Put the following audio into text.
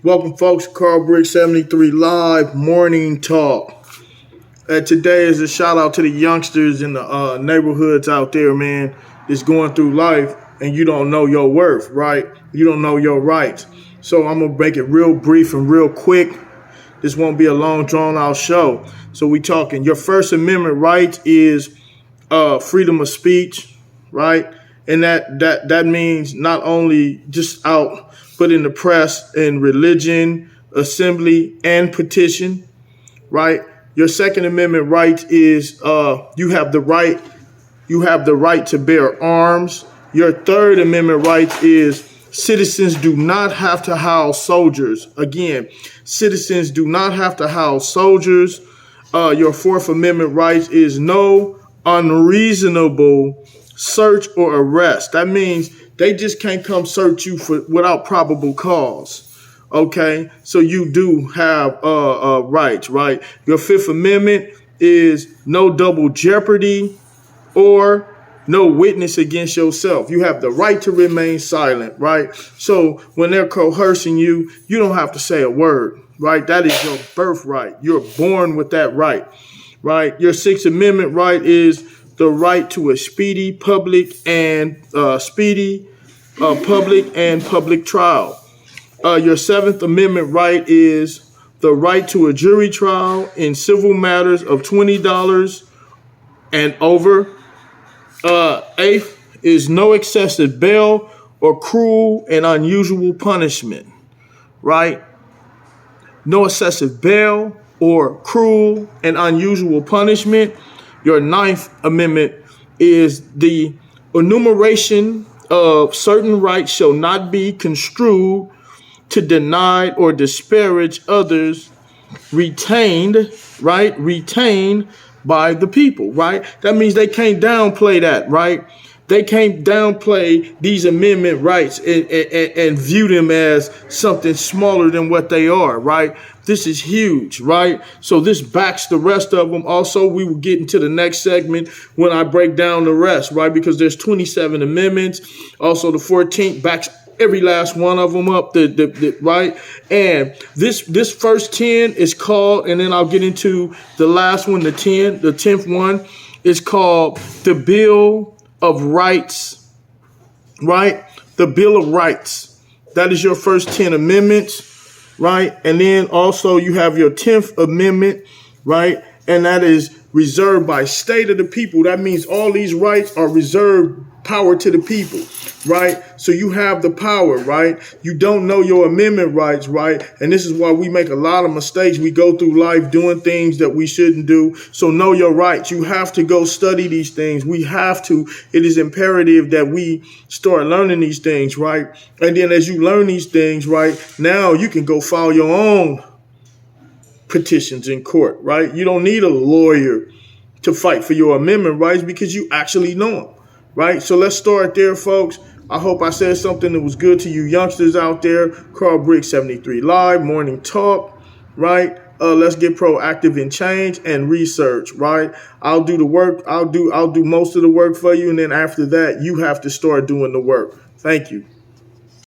Welcome, folks, to Carl Brick 73 Live Morning Talk. Today is a shout out to the youngsters in the neighborhoods out there, man, that's going through life and you don't know your worth, right? You don't know your rights. So I'm going to make it real brief and real quick. This won't be a long, drawn-out show. So we talking. Your First Amendment right is freedom of speech, right? And that means not only just out, but in the press, in religion, assembly, and petition, right? Your Second Amendment right is you have the right to bear arms. Your Third Amendment right is citizens do not have to house soldiers. Again, citizens do not have to house soldiers. Your Fourth Amendment right is no unreasonable search or arrest. That means they just can't come search you without probable cause. Okay, so you do have rights, right? Your Fifth Amendment is no double jeopardy or no witness against yourself. You have the right to remain silent, right? So when they're coercing you, you don't have to say a word, right? That is your birthright. You're born with that right, right? Your Sixth Amendment right is the right to a speedy public and public trial. Your Seventh Amendment right is the right to a jury trial in civil matters of $20 and over. Eighth is no excessive bail or cruel and unusual punishment, right? No excessive bail or cruel and unusual punishment. Your Ninth Amendment is the enumeration of certain rights shall not be construed to deny or disparage others retained, right? Retained by the people, right? That means they can't downplay that, right? They can't downplay these amendment rights and view them as something smaller than what they are, right? This is huge, right? So this backs the rest of them. Also, we will get into the next segment when I break down the rest, right? Because there's 27 amendments. Also, the 14th backs every last one of them up, right? And this first 10 is called, and then I'll get into the last one, the 10th one is called the Bill of Rights, right? The Bill of Rights. That is your first 10 amendments, right? And then also you have your 10th Amendment, right? And that is reserved by state of the people. That means all these rights are reserved power to the people, right? So you have the power, right? You don't know your amendment rights, right? And this is why we make a lot of mistakes. We go through life doing things that we shouldn't do. So know your rights. You have to go study these things. We have to. It is imperative that we start learning these things, right? And then as you learn these things, right, now you can go file your own petitions in court, right? You don't need a lawyer to fight for your amendment rights because you actually know them. Right. So let's start there, folks. I hope I said something that was good to you youngsters out there. Carl Brick 73 Live Morning Talk. Right. Let's get proactive and change and research. Right. I'll do the work. I'll do most of the work for you. And then after that, you have to start doing the work. Thank you.